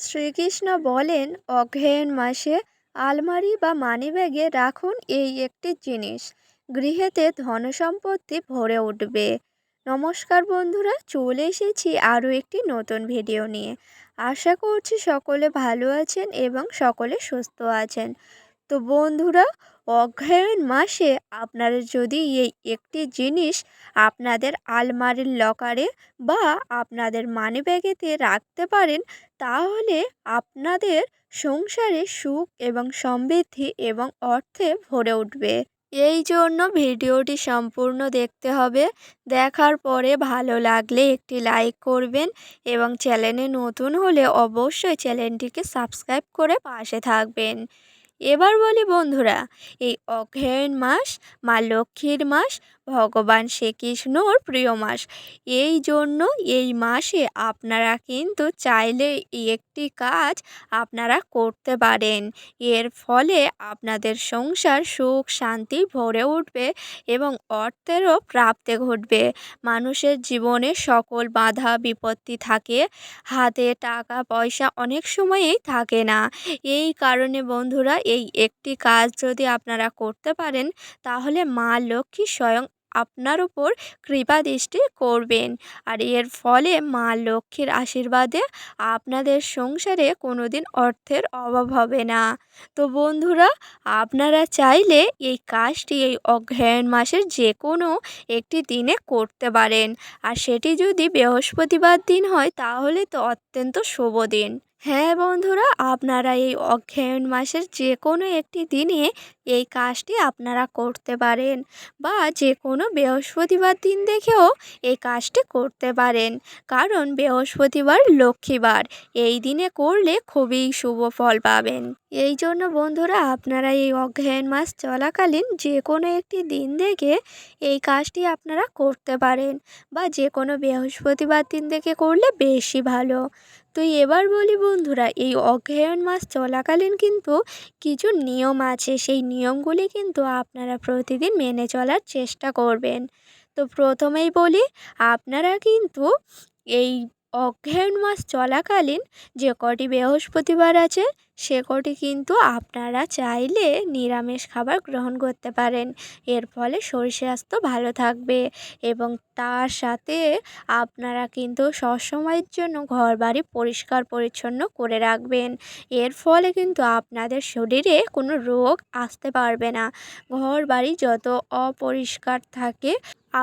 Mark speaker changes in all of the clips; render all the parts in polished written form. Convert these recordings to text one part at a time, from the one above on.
Speaker 1: শ্রীকৃষ্ণ বলেন, অগ্রহায়ণ মাসে আলমারি বা মানিব্যাগে রাখুন এই একটি জিনিস, গৃহেতে ধনসম্পত্তি ভরে উঠবে। নমস্কার বন্ধুরা, চলে এসেছি আরও একটি নতুন ভিডিও নিয়ে। আশা করছি সকলে ভালো আছেন এবং সকলে সুস্থ আছেন। তো বন্ধুরা, অগ্রহায়ণ মাসে আপনারা যদি এই একটি জিনিস আপনাদের আলমারির লকারে বা আপনাদের মানিব্যাগেতে রাখতে পারেন, তাহলে আপনাদের সংসারে সুখ এবং সমৃদ্ধি এবং অর্থে ভরে উঠবে। এই জন্য ভিডিওটি সম্পূর্ণ দেখতে হবে। দেখার পরে ভালো লাগলে একটি লাইক করবেন এবং চ্যানেলে নতুন হলে অবশ্যই চ্যানেলটিকে সাবস্ক্রাইব করে পাশে থাকবেন। এবার বলি বন্ধুরা, এই অগ্রহায়ণ মাস মা লক্ষ্মীর মাস, ভগবান শ্রীকৃষ্ণর প্রিয় মাস। এই জন্য এই মাসে আপনারা কিন্তু চাইলে এই একটি কাজ আপনারা করতে পারেন। এর ফলে আপনাদের সংসার সুখ শান্তি ভরে উঠবে এবং অর্থেরও প্রাপ্তি ঘটবে। মানুষের জীবনে সকল বাধা বিপত্তি থাকে, হাতে টাকা পয়সা অনেক সময়ই থাকে না। এই কারণে বন্ধুরা, এই একটি কাজ যদি আপনারা করতে পারেন, তাহলে মা লক্ষ্মী স্বয়ং আপনার উপর কৃপা দৃষ্টি করবেন। আর এর ফলে মা লক্ষ্মীর আশীর্বাদে আপনাদের সংসারে কোনোদিন অর্থের অভাব হবে না। তো বন্ধুরা, আপনারা চাইলে এই কাজটি এই অগ্রহায়ণ মাসের যে কোনো একটি দিনে করতে পারেন। আর সেটি যদি বৃহস্পতিবার দিন হয়, তাহলে তো অত্যন্ত শুভ দিন। হ্যাঁ বন্ধুরা, আপনারা এই অগ্রহায়ণ মাসের যে কোনো একটি দিনে এই কাজটি আপনারা করতে পারেন, বা যে কোনো বৃহস্পতিবার দিন দেখেও এই কাজটি করতে পারেন। কারণ বৃহস্পতিবার লক্ষ্মীবার, এই দিনে করলে খুবই শুভ ফল পাবেন। এই জন্য বন্ধুরা, আপনারা এই অগ্রহায়ণ মাস চলাকালীন যে কোনো একটি দিন দেখে এই কাজটি আপনারা করতে পারেন, বা যে কোনো বৃহস্পতিবার দিন দেখে করলে বেশি ভালো। তো এবার বলি বন্ধুরা, এই অগ্রহায়ণ মাস চলাকালীন কিন্তু কিছু নিয়ম আছে, সেই নিয়মগুলি কিন্তু আপনারা প্রতিদিন মেনে চলার চেষ্টা করবেন। তো প্রথমেই বলি, আপনারা কিন্তু এই অগ্রহায়ণ মাস চলাকালীন যে কটি বৃহস্পতিবার আছে, সে কটি কিন্তু আপনারা চাইলে নিরামিষ খাবার গ্রহণ করতে পারেন। এর ফলে শরীর স্বাস্থ্য ভালো থাকবে এবং তার সাথে আপনারা কিন্তু সবসময়ের জন্য ঘরবাড়ি পরিষ্কার পরিচ্ছন্ন করে রাখবেন। এর ফলে কিন্তু আপনাদের শরীরে কোনো রোগ আসতে পারবে না। ঘরবাড়ি যত অপরিষ্কার থাকে,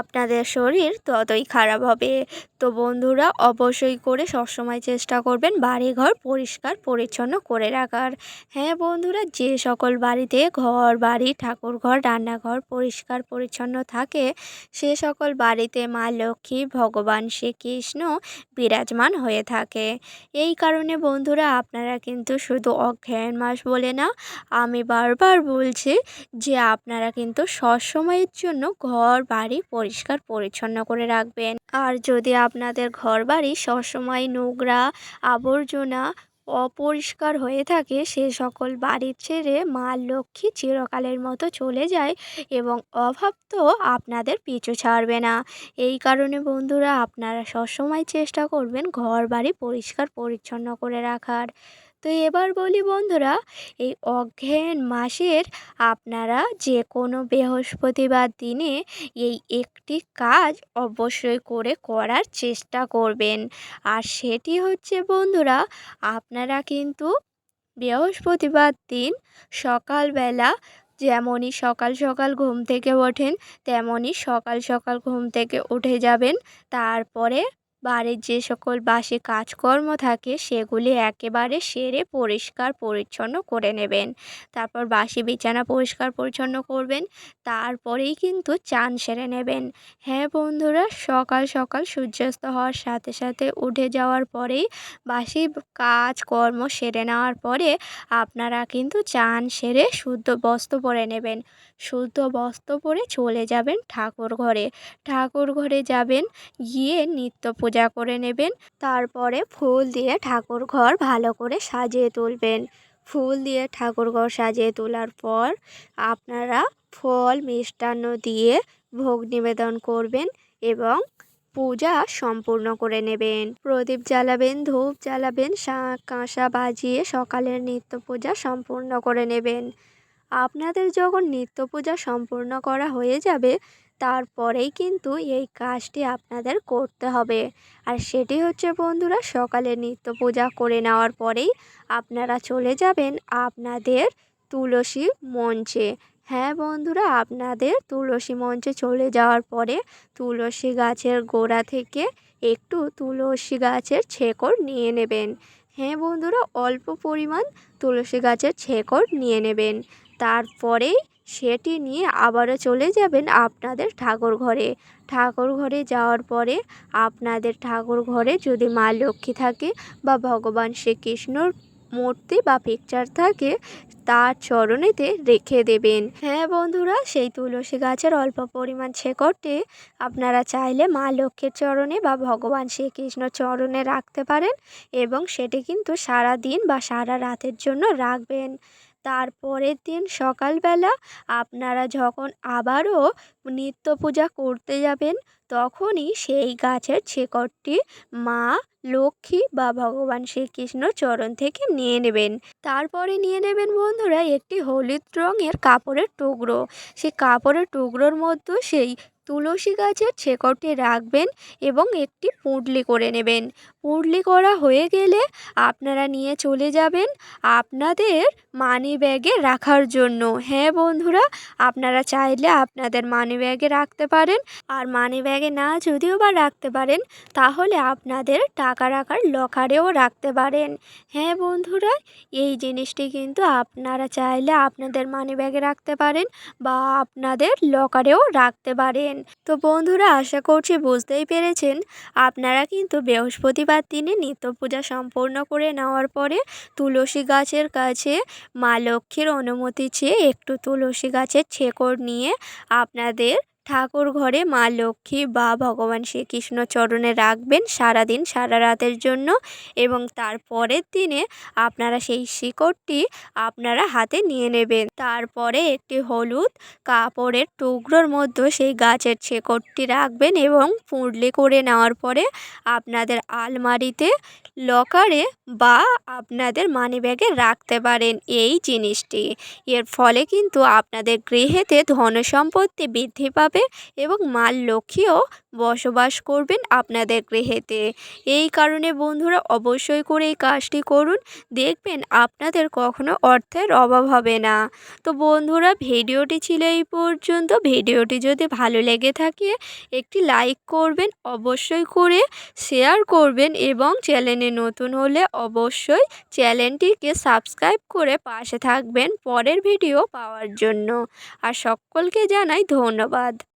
Speaker 1: আপনাদের শরীর ততই খারাপ হবে। তো বন্ধুরা, অবশ্যই করে সবসময় চেষ্টা করবেন বাড়িঘর পরিষ্কার পরিচ্ছন্ন করে রাখার। হ্যাঁ বন্ধুরা, যে সকল বাড়িতে ঘর বাড়ি ঠাকুরঘর রান্নাঘর পরিষ্কার পরিচ্ছন্ন থাকে, সে সকল বাড়িতে মা লক্ষ্মী ভগবান শ্রীকৃষ্ণ বিরাজমান হয়ে থাকে। এই কারণে বন্ধুরা, আপনারা কিন্তু শুধু অগ্রহায়ণ মাস বলে না, আমি বারবার বলছি যে আপনারা কিন্তু সবসময়ের জন্য ঘর বাড়ি পরিষ্কার পরিচ্ছন্ন করে রাখবেন। আর যদি আপনাদের ঘর বাড়ি সবসময় নোংরা আবর্জনা অপরিষ্কার হয়ে থাকে, সে সকল বাড়ি ছেড়ে মা লক্ষ্মী চিরকালের মতো চলে যায় এবং অভাব তো আপনাদের পিছু ছাড়বে না। এই কারণে বন্ধুরা, আপনারা সবসময় চেষ্টা করবেন ঘর বাড়ি পরিষ্কার পরিচ্ছন্ন করে রাখার। তো এবার বলি বন্ধুরা, এই অগ্রহায়ণ মাসের আপনারা যে কোনো বৃহস্পতিবার দিনে এই একটি কাজ অবশ্যই করে করার চেষ্টা করবেন। আর সেটি হচ্ছে বন্ধুরা, আপনারা কিন্তু বৃহস্পতিবার দিন সকালবেলা, যেমনই সকাল সকাল ঘুম থেকে ওঠেন, তেমনই সকাল সকাল ঘুম থেকে উঠে যাবেন। তারপরে বাড়ির যে সকল বাসি কাজকর্ম থাকে, সেগুলি একেবারে সেরে পরিষ্কার পরিচ্ছন্ন করে নেবেন। তারপর বাসি বিছানা পরিষ্কার পরিচ্ছন্ন করবেন। তারপরেই কিন্তু চান সেরে নেবেন। হ্যাঁ বন্ধুরা, সকাল সকাল সূর্যাস্ত হওয়ার সাথে সাথে উঠে যাওয়ার পরেই বাসি কাজকর্ম সেরে নেওয়ার পরে আপনারা কিন্তু চান সেরে শুদ্ধ বস্ত্র পরে নেবেন। শুদ্ধ বস্ত্র পরে চলে যাবেন ঠাকুর ঘরে। ঠাকুর ঘরে যাবেন, গিয়ে নিত্য পূজা করে নেবেন। তারপরে ফুল দিয়ে ঠাকুর ঘর ভালো করে সাজিয়ে তুলবেন। ফুল দিয়ে ঠাকুর ঘর সাজিয়ে তোলার পর আপনারা ফল মিষ্টান্ন দিয়ে ভোগ নিবেদন করবেন এবং পূজা সম্পূর্ণ করে নেবেন। প্রদীপ জ্বালাবেন, ধূপ জ্বালাবেন, শাঁখ কাঁসা বাজিয়ে সকালের নিত্য পূজা সম্পূর্ণ করে নেবেন। আপনাদের যখন নিত্য পূজা সম্পূর্ণ করা হয়ে যাবে তারপরেই কিন্তু এই কাজটি আপনাদের করতে হবে। আর সেটি হচ্ছে বন্ধুরা, সকালে নিত্য পূজা করে নেওয়ার পরেই আপনারা চলে যাবেন আপনাদের তুলসী মঞ্চে। হ্যাঁ বন্ধুরা, আপনাদের তুলসী মঞ্চে চলে যাওয়ার পরে তুলসী গাছের গোড়া থেকে একটু তুলসী গাছের শেকড় নিয়ে নেবেন। হ্যাঁ বন্ধুরা, অল্প পরিমাণ তুলসী গাছের শেকড় নিয়ে নেবেন। তারপরে সেটি নিয়ে আবারও চলে যাবেন আপনাদের ঠাকুর ঘরে। ঠাকুর ঘরে যাওয়ার পরে আপনাদের ঠাকুর ঘরে যদি মা লক্ষ্মী থাকে বা ভগবান শ্রীকৃষ্ণর মূর্তি বা পিকচার থাকে তার চরণেতে রেখে দেবেন। হ্যাঁ বন্ধুরা, সেই তুলসী গাছের অল্প পরিমাণ শেকড়টি আপনারা চাইলে মা লক্ষ্মীর চরণে বা ভগবান শ্রীকৃষ্ণর চরণে রাখতে পারেন এবং সেটি কিন্তু সারা দিন বা সারা রাতের জন্য রাখবেন। তারপরের দিন সকালবেলা আপনারা যখন আবারও নিত্য পূজা করতে যাবেন তখনই সেই গাছের শেকড়টি মা লক্ষ্মী বা ভগবান শ্রীকৃষ্ণর চরণ থেকে নিয়ে নেবেন। তারপরে নিয়ে নেবেন বন্ধুরা একটি হলুদ রঙের কাপড়ের টুকরো। সেই কাপড়ের টুকরোর মধ্যে সেই তুলসী গাছের শেকড়টি রাখবেন এবং একটি পুঁটলি করে নেবেন। পুঁটলি করা হয়ে গেলে আপনারা নিয়ে চলে যাবেন আপনাদের মানি ব্যাগে রাখার জন্য। হ্যাঁ বন্ধুরা, আপনারা চাইলে আপনাদের মানি ব্যাগে রাখতে পারেন, আর মানি ব্যাগে না যদিও বা রাখতে পারেন তাহলে আপনাদের টাকা রাখার লকারেও রাখতে পারেন। হ্যাঁ বন্ধুরা, এই জিনিসটি কিন্তু আপনারা চাইলে আপনাদের মানি ব্যাগে রাখতে পারেন বা আপনাদের লকারেও রাখতে পারেন। তো বন্ধুরা, আশা করছি বুঝতেই পেরেছেন। আপনারা কিন্তু বৃহস্পতিবার দিনে নিত্য পূজা সম্পূর্ণ করে নেওয়ার পরে তুলসী গাছের কাছে মা লক্ষ্মীর অনুমতি চেয়ে একটু তুলসী গাছের শেকড় নিয়ে আপনাদের ঠাকুর ঘরে মা লক্ষ্মী বা ভগবান শ্রীকৃষ্ণ চরণে রাখবেন সারাদিন সারা রাতের জন্য। এবং তারপরের দিনে আপনারা সেই শিকড়টি আপনারা হাতে নিয়ে নেবেন। তারপরে একটি হলুদ কাপড়ের টুকরোর মধ্যে সেই গাছের শেকড়টি রাখবেন এবং পুঁটলি করে নেওয়ার পরে আপনাদের আলমারিতে, লকারে বা আপনাদের মানি ব্যাগে রাখতে পারেন এই জিনিসটি। এর ফলে কিন্তু আপনাদের গৃহেতে ধন সম্পত্তি বৃদ্ধি পাবে এবং মা লক্ষ্মীও বসবাস করবেন আপনাদের গৃহেতে। এই কারণে বন্ধুরা অবশ্যই করে এই কাজটি করুন, দেখবেন আপনাদের কখনো অর্থের অভাব হবে না। তো বন্ধুরা, ভিডিওটি ছিল এই পর্যন্ত। ভিডিওটি যদি ভালো লেগে থাকে একটি লাইক করবেন, অবশ্যই করে শেয়ার করবেন এবং চ্যানেলে নতুন হলে অবশ্যই চ্যানেলটিকে সাবস্ক্রাইব করে পাশে থাকবেন পরের ভিডিও পাওয়ার জন্য। আর সকলকে জানাই ধন্যবাদ।